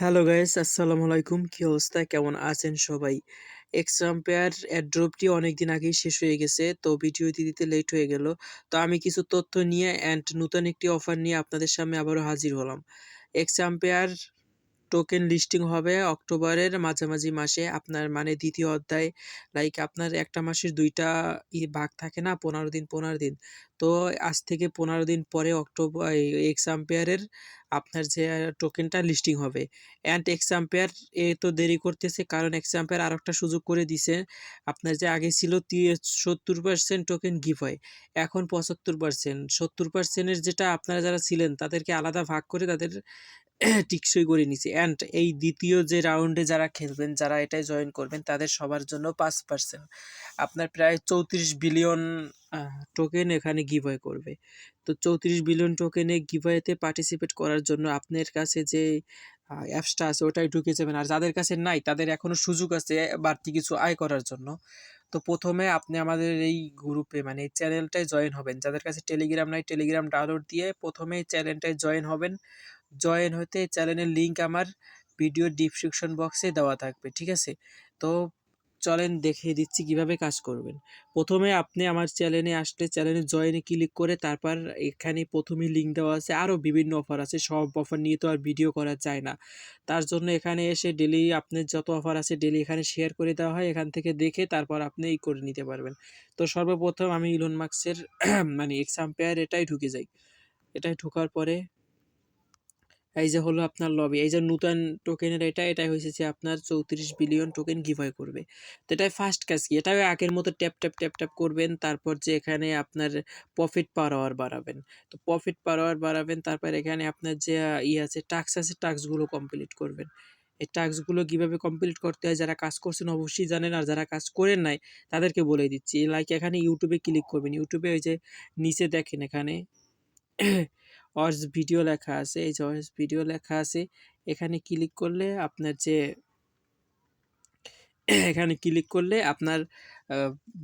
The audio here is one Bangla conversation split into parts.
হ্যালো গাইস, আসসালামু আলাইকুম। কি অবস্থা? কেমন আছেন সবাই? এক্সাম্পেয়ার এয়ারড্রপটি অনেকদিন আগেই শেষ হয়ে গেছে। তো ভিডিও দিতে লেট হয়ে গেল। তো আমি কিছু তথ্য নিয়ে নতুন একটি অফার নিয়ে আপনাদের সামনে আবারও হাজির হলাম। এক্সাম্পেয়ার টোকেন লিস্টিং হবে অক্টোবরের মাঝামাঝি মাসে। আপনার মানে ২য় অধ্যায়, লাইক আপনার একটা মাসের ২ টা ভাগ থাকে না, ১৫ দিন, ১৫ দিন। তো আজ থেকে ১৫ দিন পরে এক্সাম্পেয়ারের আপনার যে টোকেনটা লিস্টিং হবে। এক্সাম্পেয়ার তো দেরি করতেছে, কারণ এক্সাম্পেয়ার আরেকটা সুযোগ করে দিছে। আপনার যে আগে ছিল ৭০% টোকেন গিভওয়ে, এখন ৭৫%। ৭০% এর যেটা আপনারা যারা ছিলেন তাদেরকে আলাদা ভাগ করে তাদের টিকসই করে নিছি। এই দ্বিতীয় যে রাউন্ডে যারা খেলবেন, যারা এটায় জয়েন করবেন, তাদের সবার জন্য ৫%। আপনার প্রায় ৩৪ বিলিয়ন টোকেন এখানে গিভওয়ে করবে। তো ৩৪ বিলিয়ন টোকেনে গিভওয়েতে পার্টিসিপেট করার জন্য আপনার কাছে যে অ্যাপসটা আছে ওটাই ঢুকে যাবেন। আর যাদের কাছে নাই তাদের এখনো সুযোগ আছে বাড়তি কিছু আয় করার জন্য। তো প্রথমে আপনি আমাদের এই গ্রুপে মানে এই চ্যানেলটায় জয়েন হবেন। যাদের কাছে টেলিগ্রাম নাই, টেলিগ্রাম ডাউনলোড দিয়ে প্রথমে এই চ্যানেলটায় জয়েন হবেন। জয়েন হতে চ্যানেলের লিঙ্ক আমার ভিডিও ডিসক্রিপশন বক্সে দেওয়া থাকবে, ঠিক আছে? তো চলেন দেখিয়ে দিচ্ছি কিভাবে কাজ করবেন। প্রথমে আপনি আমার চ্যানেলে আসলে চ্যানেলে জয়েনে ক্লিক করে তারপর এখানে প্রথমেই লিঙ্ক দেওয়া আছে, আরও বিভিন্ন অফার আছে। সব অফার নিয়ে তো আর ভিডিও করা যায় না। তার জন্য এখানে এসে ডেইলি আপনার যত অফার আছে ডেইলি এখানে শেয়ার করে দেওয়া হয়। এখান থেকে দেখে তারপর আপনি করে নিতে পারবেন। তো সর্বপ্রথম আমি ইলন মাস্কের মানে এক্সাম্পেয়ার এটাই ঢুকে যাই। এটাই ঢোকার পরে এই যে হলো আপনার লবি। এই যে নূতন টোকেনের এটাই হইছে যে আপনার ৩৪ বিলিয়ন টোকেন গিভওয়ে করবে। তো এটাই ফার্স্ট কাজ কি? এটাও আগের মতো ট্যাপ করবেন। তারপর যে এখানে আপনার প্রফিট পার আওয়ার বাড়াবেন। তো প্রফিট পার আওয়ার বাড়াবেন। তারপর এখানে আপনার যে আছে টাস্ক আছে, টাস্কগুলো কমপ্লিট করবেন। এই টাস্কগুলো কিভাবে কমপ্লিট করতে হয় যারা কাজ করছেন অবশ্যই জানেন, আর যারা কাজ করেন নাই তাদেরকে বলে দিচ্ছি। লাইক এখানে ইউটিউবে ক্লিক করবেন। ইউটিউবে ওই যে নিচে দেখেন এখানে ওয়াচ ভিডিও লেখা আছে। এই যে ওয়াচ ভিডিও লেখা আছে, এখানে ক্লিক করলে আপনার যে এখানে ক্লিক করলে আপনার আ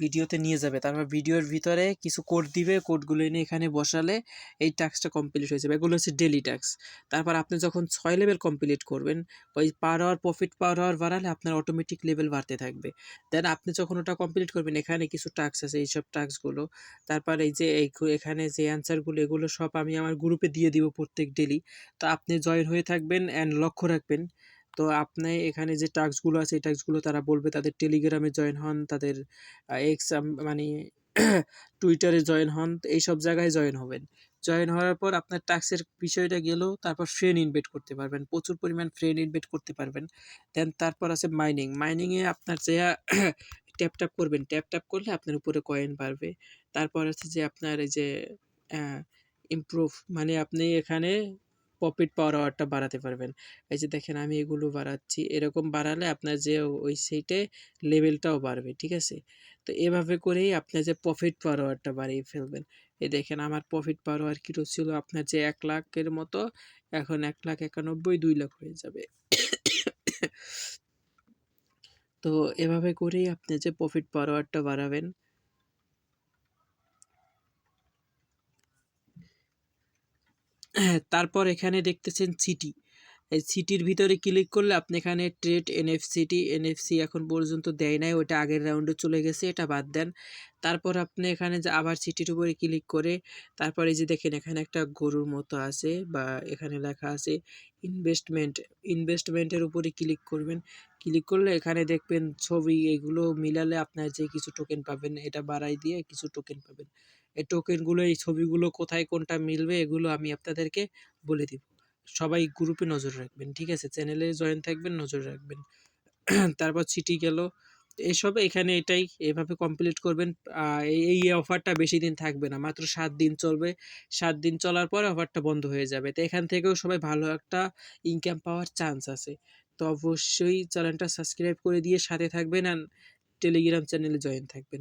ভিডিওতে নিয়ে যাবে। তারপর ভিডিওর ভিতরে কিছু কোড দিবে। কোডগুলো এনে এখানে বসালে এই টাস্কটা কমপ্লিট হয়ে যাবে। এগুলো হচ্ছে ডেইলি টাস্ক। তারপর আপনি যখন ৬ লেভেল কমপ্লিট করবেন, ওই per hour profit per hour বাড়ালে আপনার অটোমেটিক লেভেল বাড়তে থাকবে। দেন আপনি যখন ওটা কমপ্লিট করবেন, এখানে কিছু টাস্ক আছে, এইসব টাস্কগুলো। তারপর এই যে এখানে যে অ্যান্সারগুলো এগুলো সব আমি আমার গ্রুপে দিয়ে দিব প্রত্যেক ডেইলি। তো আপনি জয়েন হয়ে থাকবেন লক্ষ্য রাখবেন। তো আপনি এখানে যে টাস্কগুলো আছে এই টাস্কগুলো তারা বলবে, তাদের টেলিগ্রামে জয়েন হন, তাদের মানে টুইটারে জয়েন হন, এইসব জায়গায় জয়েন হবেন। জয়েন হওয়ার পর আপনার টাস্কের বিষয়টা গেলেও তারপর ফ্রেন্ড ইনভাইট করতে পারবেন। প্রচুর পরিমাণ ফ্রেন্ড ইনভাইট করতে পারবেন। দেন তারপর আছে মাইনিং। মাইনিংয়ে আপনার যে ট্যাপ করবেন। ট্যাপ করলে আপনার উপরে কয়েন বাড়বে। তারপর আছে যে আপনার এই যে অ্যা ইমপ্রুভ মানে আপনি এখানে প্রফিট পাওয়ার আওয়ারটা বাড়াতে পারবেন। এই যে দেখেন আমি এগুলো বাড়াচ্ছি। এরকম বাড়ালে আপনার যে ওই সেইটে লেভেলটাও বাড়বে। ঠিক আছে? তো এভাবে করেই আপনার যে প্রফিট পাওয়ার আওয়ারটা বাড়িয়ে ফেলবেন। এই দেখেন আমার প্রফিট পাওয়ার আওয়ার কিরো ছিল আপনার যে ১,০০,০০০ এর মতো, এখন ১,৯১,৯০০ ২,০০,০০০ হয়ে যাবে। তো এভাবে করেই আপনি যে প্রফিট পাওয়ার আওয়ারটা বাড়াবেন। তারপর এখানে দেখতেছেন সিটি। এই সিটির ভিতরে ক্লিক করলে আপনি এখানে ট্রেড এনএফসি এখন পর্যন্ত দেয় নাই, ওটা আগের রাউন্ডে চলে গেছে, এটা বাদ দেন। তারপর আপনি এখানে যে আবার সিটির উপরে ক্লিক করে তারপর এই যে দেখেন এখানে একটা গরুর মতো আছে বা এখানে লেখা আছে ইনভেস্টমেন্ট। ইনভেস্টমেন্টের উপরে ক্লিক করবেন। ক্লিক করলে এখানে দেখবেন ছবি, এগুলো মিলালে আপনার যে কিছু টোকেন পাবেন, এটা বাড়াই দিয়ে কিছু টোকেন পাবেন। এই টোকেনগুলো, এই ছবিগুলো কোথায় কোনটা মিলবে এগুলো আমি আপনাদেরকে বলে দিব। সবাই গ্রুপে নজর রাখবেন, ঠিক আছে? চ্যানেলে জয়েন থাকবেন, নজর রাখবেন। তারপর সিটি গেল। এসব এখানে এটাই এভাবে কমপ্লিট করবেন। এই অফারটা বেশি দিন থাকবে না। মাত্র ৭ দিন চলবে। ৭ দিন চলার পরে অফারটা বন্ধ হয়ে যাবে। তো এখান থেকেও সবাই ভালো একটা ইনকাম পাওয়ার চান্স আছে। তো অবশ্যই চ্যানেলটা সাবস্ক্রাইব করে দিয়ে সাথে থাকবেন টেলিগ্রাম চ্যানেলে জয়েন থাকবেন।